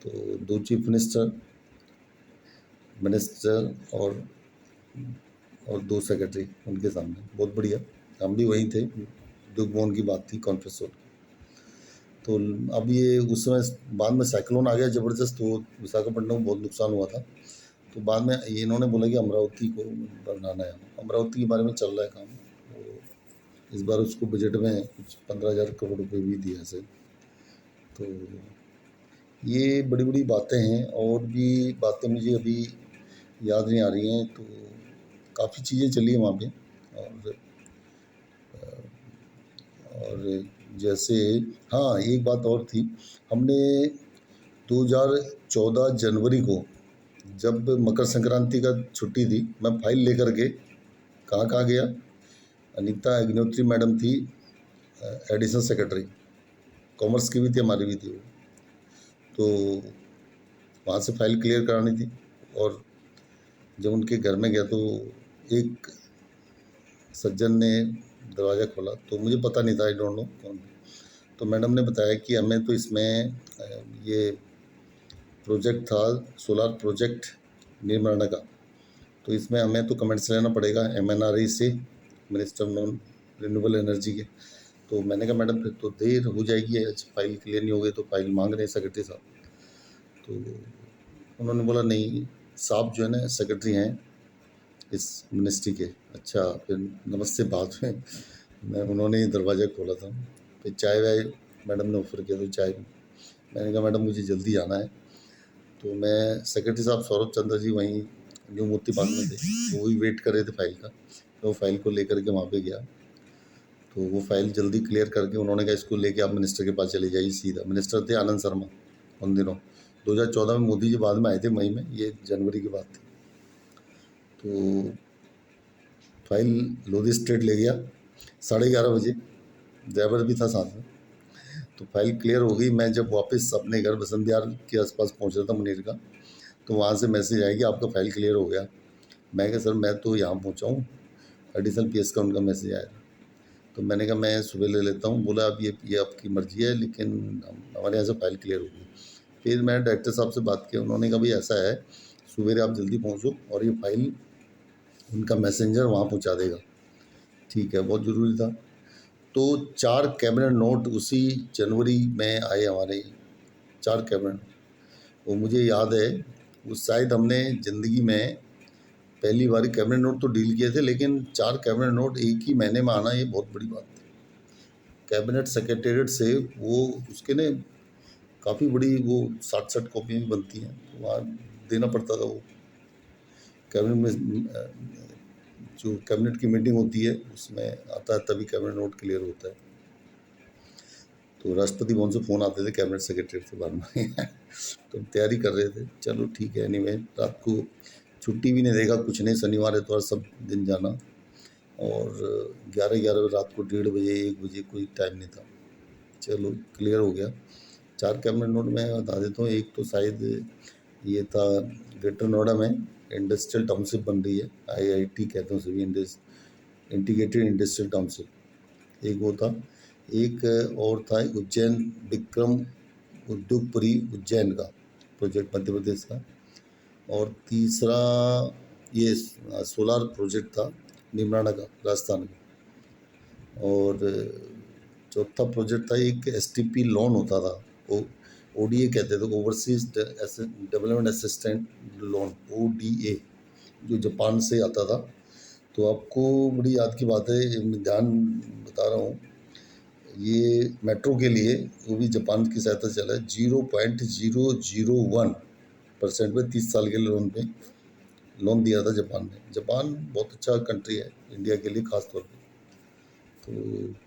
तो 2 chief minister minister और 2 secretary उनके सामने, बहुत बढ़िया। हम भी वहीं थे, ड्यूक बोन की बात थी, कॉन्फ्रेंस हॉल। तो अब ये उस समय बाद में साइक्लोन आ गया ज़बरदस्त, तो विशाखापट्टनम को बहुत नुकसान हुआ था। तो बाद में ये इन्होंने बोला कि अमरावती को बनाना है। अमरावती के बारे में चल रहा है काम, तो इस बार उसको बजट में कुछ 15,000 करोड़ रुपए भी दिया है। तो ये बड़ी बड़ी बातें हैं, और भी बातें मुझे अभी याद नहीं आ रही हैं। तो काफ़ी चीज़ें चली हैं वहाँ पे। और जैसे, हाँ, एक बात और थी। हमने 2014 जनवरी को, जब मकर संक्रांति का छुट्टी थी, मैं फाइल लेकर के कहाँ कहाँ गया। अनीता अग्निहोत्री मैडम थी एडिशनल सेक्रेटरी, कॉमर्स की भी थी, हमारी भी थी वो। तो वहाँ से फाइल क्लियर करानी थी, और जब उनके घर में गया तो एक सज्जन ने दरवाज़ा खोला, तो मुझे पता नहीं था, आई डोंट नो कौन। तो मैडम ने बताया कि हमें तो इसमें ये प्रोजेक्ट था, सोलार प्रोजेक्ट निर्माण का, तो इसमें हमें तो कमेंट्स लेना पड़ेगा MNRE से, मिनिस्टर नॉन रिन्यूएबल एनर्जी के। तो मैंने कहा मैडम फिर तो देर हो जाएगी, आज फाइल क्लियर नहीं हो गई, तो फाइल मांग रहे हैं सेक्रेटरी साहब। तो उन्होंने बोला नहीं, साहब जो है ना सेक्रेटरी हैं इस मिनिस्ट्री के। अच्छा, फिर नमस्ते बात में उन्होंने दरवाज़ा खोला था। फिर चाय वाय मैडम ने ऑफर किया, तो चाय, मैंने कहा मैडम मुझे जल्दी जाना है। तो मैं, सेक्रेटरी साहब सौरभ चंद्र जी वहीं न्यू मोती बाग में थे, तो वही वेट कर रहे थे फाइल का। तो फाइल को लेकर के वहाँ पे गया, तो वो फाइल जल्दी क्लियर करके उन्होंने कहा इसको लेके आप मिनिस्टर के पास चले जाइए सीधा। मिनिस्टर थे आनंद शर्मा उन दिनों, 2014 में मोदी जी बाद में आए थे मई में, ये जनवरी की बात थी। तो फाइल लोधी स्ट्रीट ले गया 11:30 बजे, ड्राइवर भी था साथ में। तो फाइल क्लियर हो गई। मैं जब वापस अपने घर बसंत विहार के आसपास पहुंच रहा था मुनीर का, तो वहाँ से मैसेज आया कि आपका फाइल क्लियर हो गया। मैं कहा सर मैं तो यहाँ पहुँचा हूँ, एडिशनल PS का उनका मैसेज आया। तो मैंने कहा मैं सुबह ले लेता हूँ। बोला अब ये आपकी मर्जी है, लेकिन हमारे यहाँ से फाइल क्लियर हो गई। फिर मैंने डायरेक्टर साहब से बात किया, उन्होंने कहा भाई ऐसा है, सवेरे आप जल्दी पहुँचो और ये फाइल उनका मैसेंजर वहाँ पहुँचा देगा। ठीक है, बहुत ज़रूरी था। तो 4 कैबिनेट नोट उसी जनवरी में आए हमारे, 4 कैबिनेट। वो मुझे याद है, वो शायद हमने ज़िंदगी में पहली बार कैबिनेट नोट तो डील किए थे, लेकिन 4 कैबिनेट नोट एक ही महीने में आना, ये बहुत बड़ी बात थी। कैबिनेट सेक्रेटेरिएट से वो उसके ने काफ़ी बड़ी वो 60 कॉपी भी बनती हैं, तो वहाँ देना पड़ता था वो। कैबिनेट में जो कैबिनेट की मीटिंग होती है उसमें आता है, तभी कैबिनेट नोट क्लियर होता है। तो राष्ट्रपति भवन से फ़ोन आते थे कैबिनेट सेक्रेटरी से बार बार तो तैयारी कर रहे थे। चलो ठीक है, एनीवे रात को छुट्टी भी नहीं देगा, कुछ नहीं, शनिवार इतवार सब दिन जाना। और 11 बजे रात को, 1:30 बजे 1 बजे कोई टाइम नहीं था। चलो क्लियर हो गया। 4 कैबिनेट नोट मैं बता देता हूँ। एक तो शायद ये था, ग्रेटर नोएडा में इंडस्ट्रियल टाउनशिप बन रही है, IIT कहते हैं सभी, इंटीग्रेटेड इंडस्ट्रियल टाउनशिप, एक वो था। एक और था उज्जैन विक्रम उद्योगपुरी उज्जैन का प्रोजेक्ट, मध्य प्रदेश का। और तीसरा ये सोलार प्रोजेक्ट था निमराना का, राजस्थान का। और चौथा प्रोजेक्ट था एक STP लोन होता था, वो ODA कहते थे, overseas development assistant loan, ODA, जो जापान से आता था। तो आपको बड़ी याद की बात है, ध्यान बता रहा हूँ, ये मेट्रो के लिए वो भी जापान की सहायता से चला है। 0.001% पे 30 साल के लोन पे लोन दिया था जापान ने। जापान बहुत अच्छा कंट्री है इंडिया के लिए ख़ास तौर पे। तो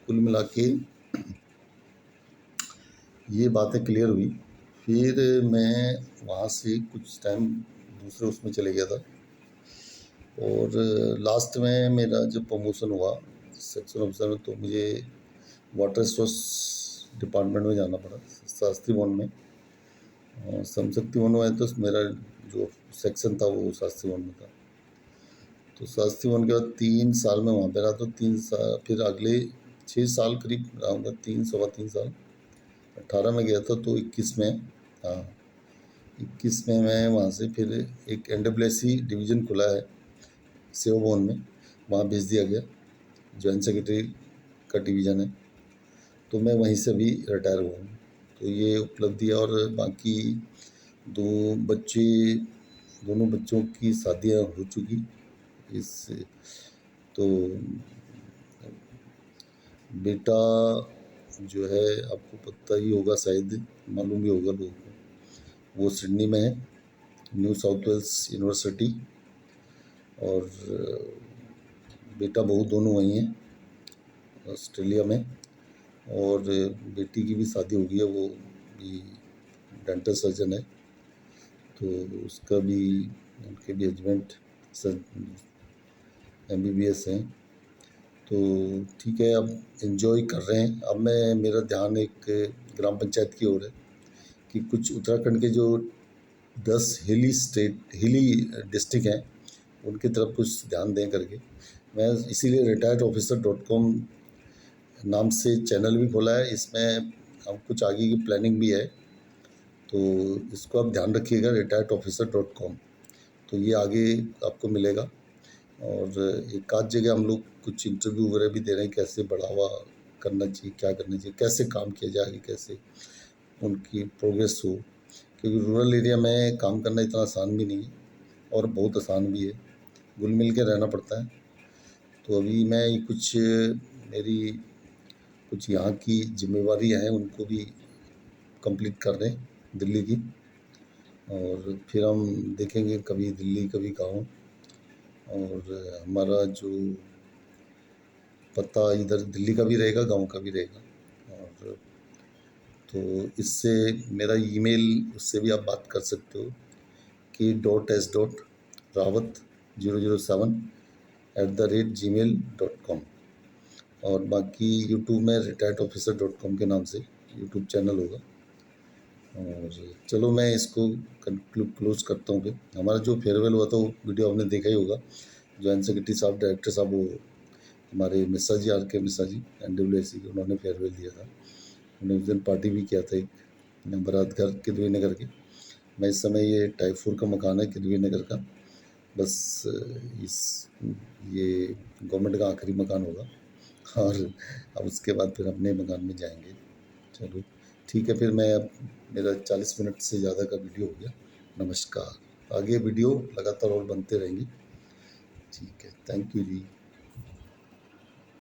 कुल मिला के ये बातें क्लियर हुई। फिर मैं वहाँ से कुछ टाइम दूसरे उसमें चले गया था, और लास्ट में मेरा जब प्रमोशन हुआ सेक्शन ऑफिसर में, तो मुझे वाटर रिसोर्स डिपार्टमेंट में जाना पड़ा, शास्त्री भवन में। समशक्ति भवन में तो मेरा जो सेक्शन था वो शास्त्री भवन में था। तो शास्त्री भवन के बाद 3 साल में वहाँ पे रहा। तो 3 साल, फिर अगले 6 साल करीब रहूँगा, 3 सवा 3 साल। 18 में गया था तो 21 में, हाँ, 21 में मैं वहाँ से फिर एक NWSC डिवीज़न खुला है सेवा भवन में, वहाँ भेज दिया गया। जॉइंट सेक्रेटरी का डिवीज़न है, तो मैं वहीं से भी रिटायर हुआ हूँ। तो ये उपलब्धि है। और बाकी दोनों बच्चों की शादियाँ हो चुकी इस तो बेटा जो है आपको पता ही होगा, शायद मालूम भी होगा लोगों को, वो सिडनी में है, न्यू साउथ वेल्स यूनिवर्सिटी। और बेटा बहू दोनों वहीं हैं ऑस्ट्रेलिया में। और बेटी की भी शादी हो गई है, वो भी डेंटल सर्जन है, तो उसका भी, उनके भी हस्बैंड MBBS हैं। तो ठीक है, अब एंजॉय कर रहे हैं। अब मेरा ध्यान एक ग्राम पंचायत की ओर है कि कुछ उत्तराखंड के जो 10 हिली डिस्ट्रिक्ट हैं उनकी तरफ कुछ ध्यान दें करके मैं इसीलिए retiredofficer.com नाम से चैनल भी खोला है। इसमें हम कुछ आगे की प्लानिंग भी है, तो इसको आप ध्यान रखिएगा, retiredofficer.com, तो ये आगे आपको मिलेगा। और एक आध जगह हम लोग कुछ इंटरव्यू वगैरह भी दे रहे हैं, कैसे बढ़ावा करना चाहिए, क्या करना चाहिए, कैसे काम किया जाए, कैसे उनकी प्रोग्रेस हो, क्योंकि रूरल एरिया में काम करना इतना आसान भी नहीं है और बहुत आसान भी है, घुल मिल के रहना पड़ता है। तो अभी मैं मेरी कुछ यहाँ की जिम्मेवारियाँ हैं, उनको भी कंप्लीट कर रहे हैं दिल्ली की, और फिर हम देखेंगे कभी दिल्ली कभी गाँव। और हमारा जो पता इधर दिल्ली का भी रहेगा, गाँव का भी रहेगा। और तो इससे मेरा ईमेल, उससे भी आप बात कर सकते हो कि .s.rawat007 @gmail.com। और बाकी यूट्यूब में retiredofficer.com के नाम से यूट्यूब चैनल होगा। और चलो मैं इसको क्लोज करता हूँ। फिर हमारा जो फेयरवेल हुआ था वो वीडियो आपने देखा ही होगा। जॉइंट सेक्रेटरी साहब, डायरेक्टर साहब, वो हमारे मिश्रा जी, RK मिश्रा जी NWSC के, उन्होंने फेयरवेल दिया था। उन्होंने उस दिन पार्टी भी किया था एक बारात घर किदवी नगर के। मैं इस समय, ये टाइप 4 का मकान है किदवी नगर का, बस ये गवर्नमेंट का आखिरी मकान होगा, और अब उसके बाद फिर अपने मकान में जाएंगे। चलो ठीक है, फिर मैं अब, मेरा 40 मिनट से ज़्यादा का वीडियो हो गया। नमस्कार। आगे वीडियो लगातार और बनते रहेंगे। ठीक है, थैंक यू जी।